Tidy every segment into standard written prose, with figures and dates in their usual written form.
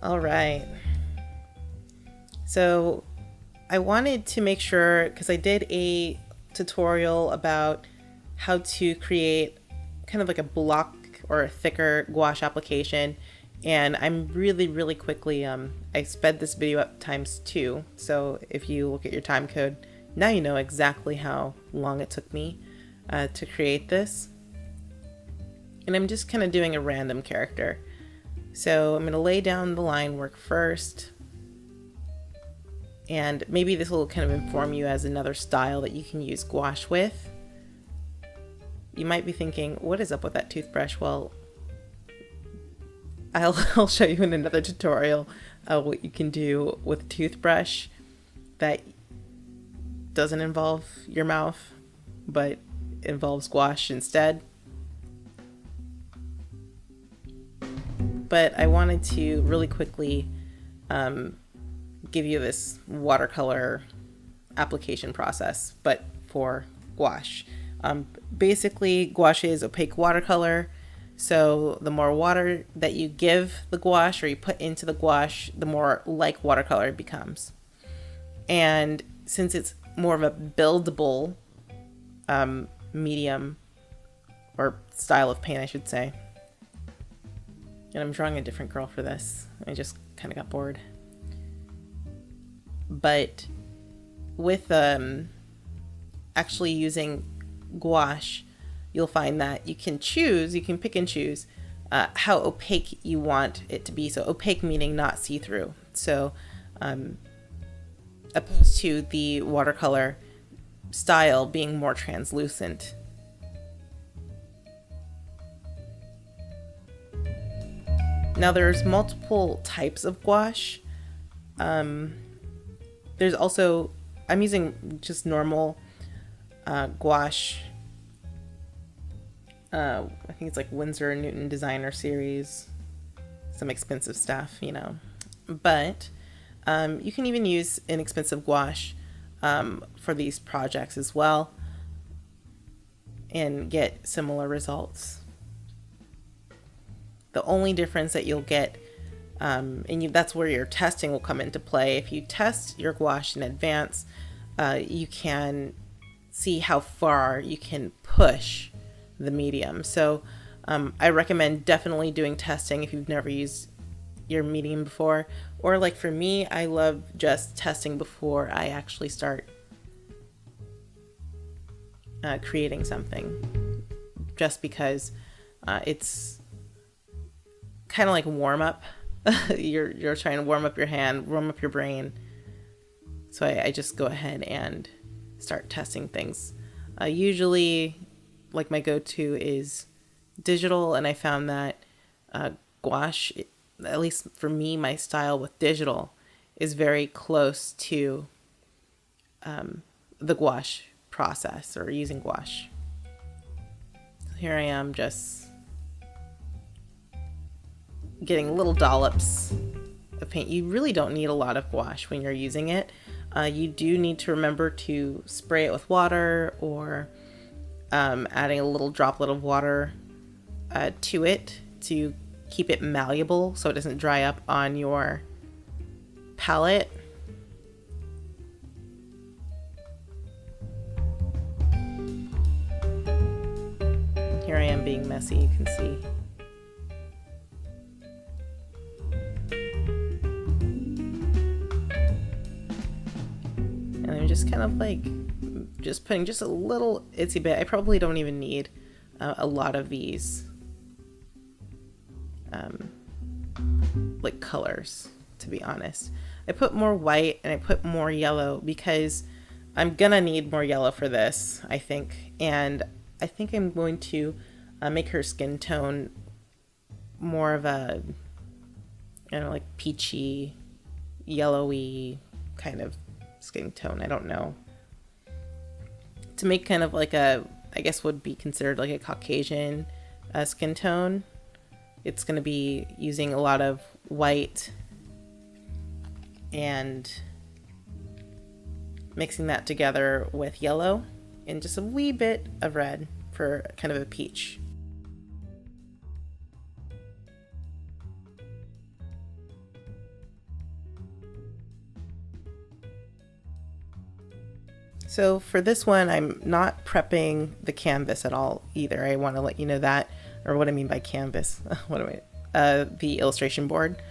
All right. So I wanted to make sure, because I did a tutorial about how to create kind of like a block or a thicker gouache application, and I'm really quickly, I sped this video up times 2. So if you look at your time code, now you know exactly how long it took me to create this. And I'm just kind of doing a random character. So I'm going to lay down the line work first. And maybe this will kind of inform you as another style that you can use gouache with. You might be thinking, what is up with that toothbrush? Well, I'll show you in another tutorial what you can do with a toothbrush that doesn't involve your mouth, but involves gouache instead. But I wanted to really quickly give you this watercolor application process, but for gouache. Basically, gouache is opaque watercolor. So the more water that you give the gouache or you put into the gouache, the more like watercolor it becomes. And since it's more of a buildable medium or style of paint, I should say. And I'm drawing a different girl for this. I just kind of got bored. But with actually using gouache, you'll find that you can pick and choose how opaque you want it to be. So opaque meaning not see-through. So opposed to the watercolor style being more translucent. Now there's multiple types of gouache. There's also, I'm using just normal gouache. I think it's like Winsor & Newton Designer Series. Some expensive stuff, you know. But you can even use inexpensive gouache for these projects as well and get similar results. The only difference that you'll get, that's where your testing will come into play. If you test your gouache in advance, you can see how far you can push the medium. So I recommend definitely doing testing if you've never used your medium before. Or like for me, I love just testing before I actually start creating something. Just because it's kind of like warm up. You're trying to warm up your hand, warm up your brain. So I just go ahead and start testing things. Usually, like my go-to is digital, and I found that gouache, at least for me, my style with digital is very close to the gouache process or using gouache. So here I am just getting little dollops of paint. You really don't need a lot of gouache when you're using it. You do need to remember to spray it with water or adding a little droplet of water to it to keep it malleable so it doesn't dry up on your palette. Here I am being messy, you can see. And I'm just kind of like just putting just a little itsy bit. I probably don't even need a lot of these like colors, to be honest. I put more white and I put more yellow because I'm gonna need more yellow for this, I think. And I think I'm going to make her skin tone more of a, you know, like peachy, yellowy kind of skin tone. I don't know. To make kind of like a, I guess would be considered like a Caucasian skin tone, it's going to be using a lot of white and mixing that together with yellow and just a wee bit of red for kind of a peach. So for this one, I'm not prepping the canvas at all either. I want to let you know that, or what I mean by canvas. What am I? The illustration board.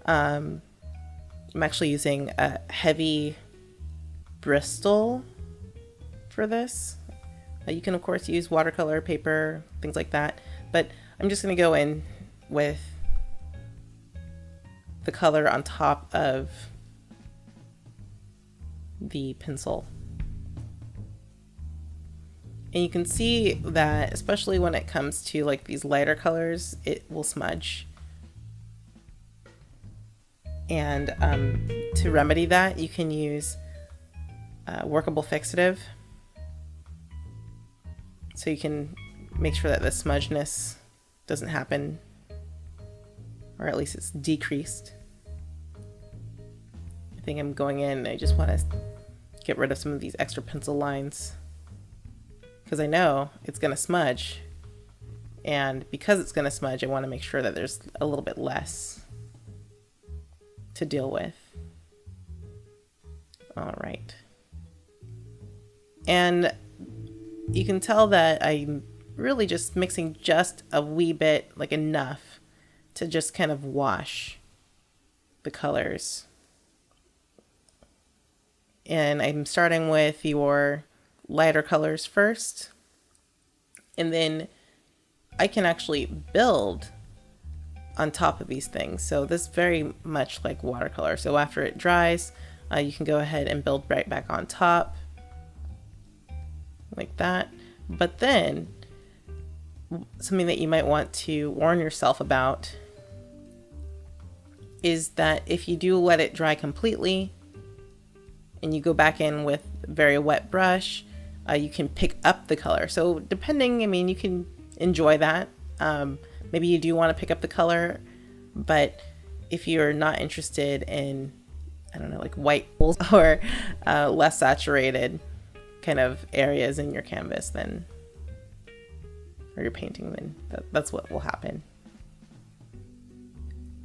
I'm actually using a heavy Bristol for this. You can of course use watercolor paper, things like that, but I'm just going to go in with the color on top of the pencil. And you can see that, especially when it comes to like these lighter colors, it will smudge. And to remedy that, you can use workable fixative. So you can make sure that the smudginess doesn't happen, or at least it's decreased. I think I'm going in, I just want to get rid of some of these extra pencil lines, because I know it's going to smudge, and because it's going to smudge, I want to make sure that there's a little bit less to deal with. All right. And you can tell that I'm really just mixing just a wee bit, like enough to just kind of wash the colors. And I'm starting with your lighter colors first, and then I can actually build on top of these things. So this is very much like watercolor. So after it dries, you can go ahead and build right back on top like that. But then something that you might want to warn yourself about is that if you do let it dry completely and you go back in with a very wet brush, you can pick up the color. So depending, I mean, you can enjoy that. Maybe you do want to pick up the color, but if you're not interested in, I don't know, like white or less saturated kind of areas in your canvas, then, or your painting, then that's what will happen.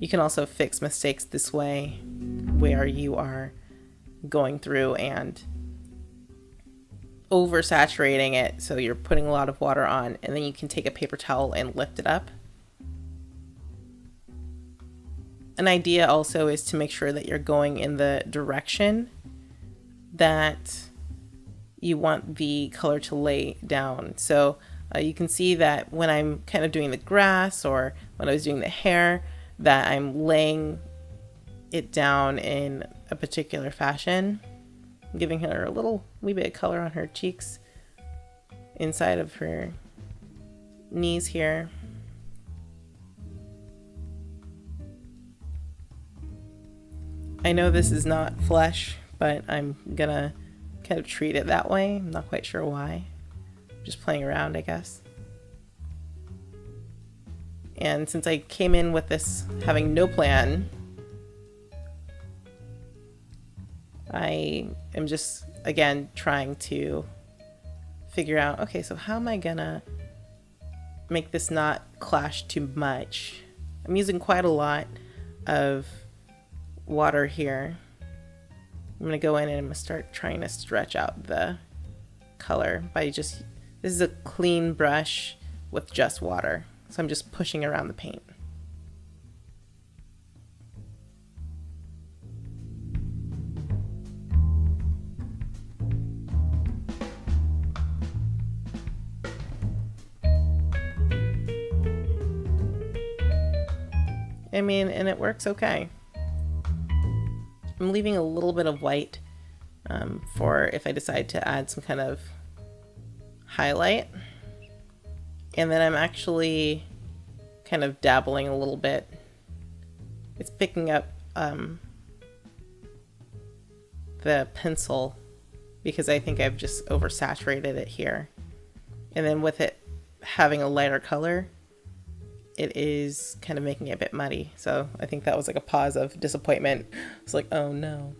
You can also fix mistakes this way, where you are going through and oversaturating it, so you're putting a lot of water on, and then you can take a paper towel and lift it up. An idea also is to make sure that you're going in the direction that you want the color to lay down. So you can see that when I'm kind of doing the grass, or when I was doing the hair, that I'm laying it down in a particular fashion. I'm giving her a little wee bit of color on her cheeks, inside of her knees here. I know this is not flesh, but I'm gonna kind of treat it that way. I'm not quite sure why. Just playing around, I guess. And since I came in with this having no plan, I am just, again, trying to figure out, okay, so how am I gonna make this not clash too much? I'm using quite a lot of water here. I'm gonna go in and I'm gonna start trying to stretch out the color by just, this is a clean brush with just water. So I'm just pushing around the paint. I mean, and it works okay. I'm leaving a little bit of white for if I decide to add some kind of highlight. And then I'm actually kind of dabbling a little bit. It's picking up the pencil because I think I've just oversaturated it here. And then with it having a lighter color, it is kind of making it a bit muddy. So I think that was like a pause of disappointment. It's like, oh no.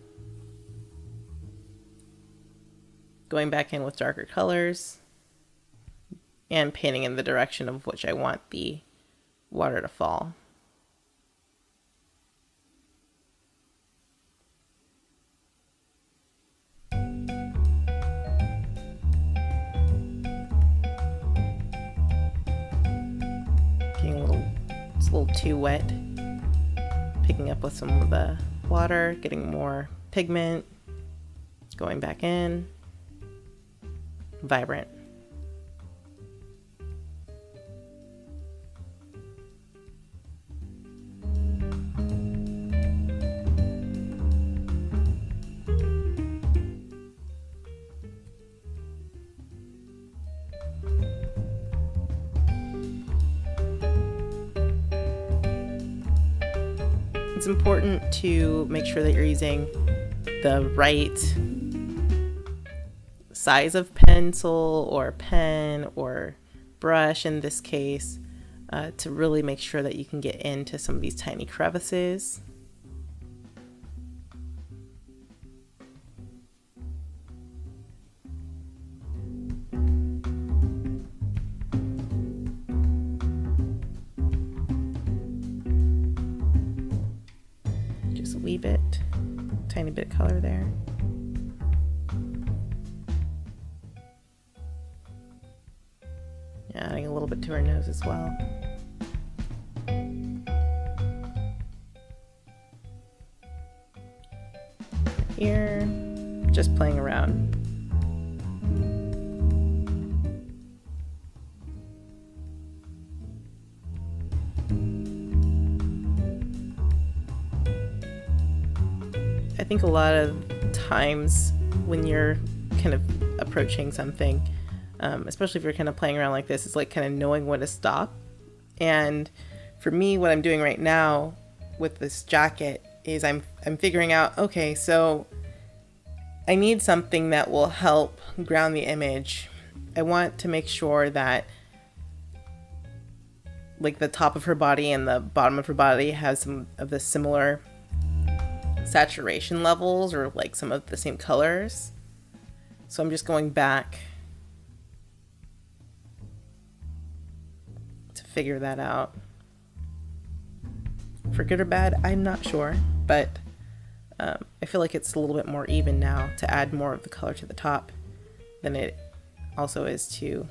Going back in with darker colors and painting in the direction of which I want the water to fall. a little too wet. Picking up with some of the water, getting more pigment, going back in. Vibrant. It's important to make sure that you're using the right size of pencil or pen or brush in this case to really make sure that you can get into some of these tiny crevices. Just a wee bit, tiny bit of color there. Adding a little bit to her nose as well. Here, just playing around. I think a lot of times when you're kind of approaching something, especially if you're kind of playing around like this, it's like kind of knowing when to stop. And for me, what I'm doing right now with this jacket is I'm figuring out, okay, so I need something that will help ground the image. I want to make sure that like the top of her body and the bottom of her body has some of the similar saturation levels or like some of the same colors. So I'm just going back to figure that out. For good or bad, I'm not sure, but I feel like it's a little bit more even now to add more of the color to the top than it also is to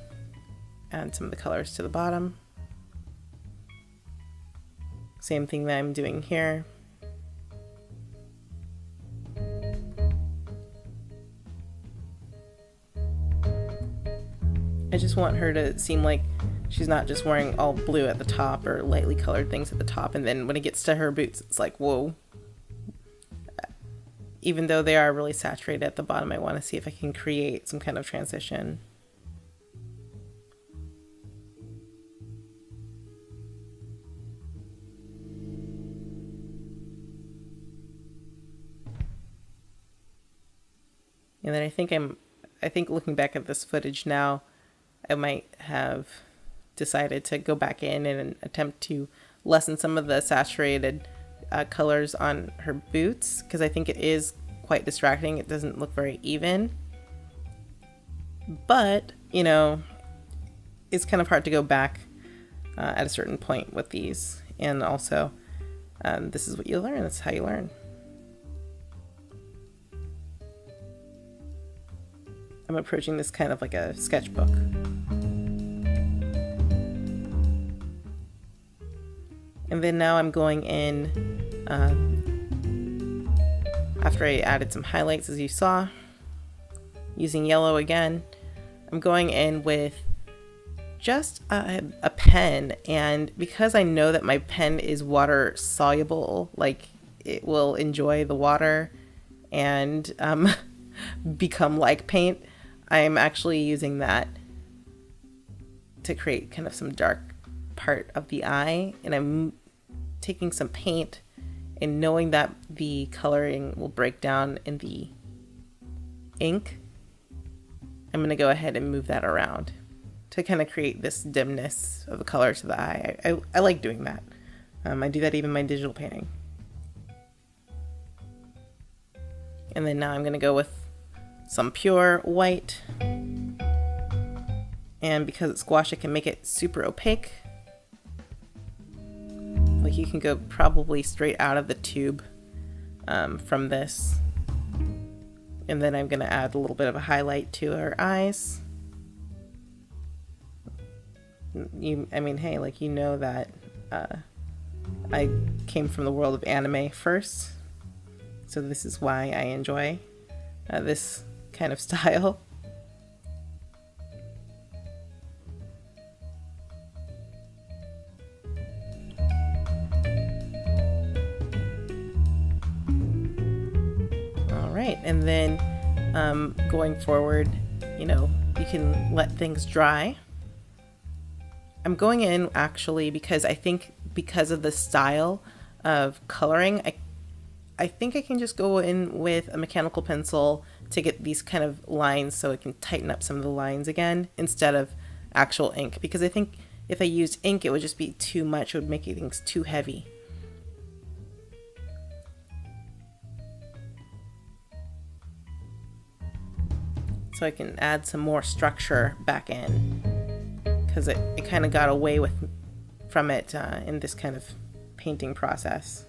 add some of the colors to the bottom. Same thing that I'm doing here. I just want her to seem like she's not just wearing all blue at the top or lightly colored things at the top, and then when it gets to her boots, it's like, whoa. Even though they are really saturated at the bottom, I want to see if I can create some kind of transition. And then I think looking back at this footage now, I might have decided to go back in and attempt to lessen some of the saturated colors on her boots, because I think it is quite distracting. It doesn't look very even. But, you know, it's kind of hard to go back at a certain point with these. And also, this is what you learn. That's how you learn. I'm approaching this kind of like a sketchbook. And then now I'm going in, after I added some highlights, as you saw, using yellow again, I'm going in with just a pen. And because I know that my pen is water soluble, like it will enjoy the water and become like paint, I'm actually using that to create kind of some dark part of the eye. And I'm taking some paint and knowing that the coloring will break down in the ink, I'm going to go ahead and move that around to kind of create this dimness of the color to the eye. I like doing that. I do that even in my digital painting. And then now I'm going to go with some pure white. And because it's gouache, I can make it super opaque. Like you can go probably straight out of the tube from this. And then I'm going to add a little bit of a highlight to her eyes. I mean, hey, like, you know that I came from the world of anime first, so this is why I enjoy this kind of style. All right, and then going forward, you know, you can let things dry. I'm going in actually because I think because of the style of coloring, I think I can just go in with a mechanical pencil to get these kind of lines so it can tighten up some of the lines again instead of actual ink, because I think if I used ink it would just be too much. It would make things too heavy. So I can add some more structure back in, because it kind of got away from it in this kind of painting process.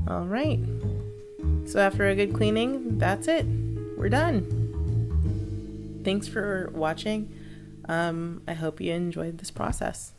All right, so after a good cleaning, that's it. We're done. Thanks for watching. I hope you enjoyed this process.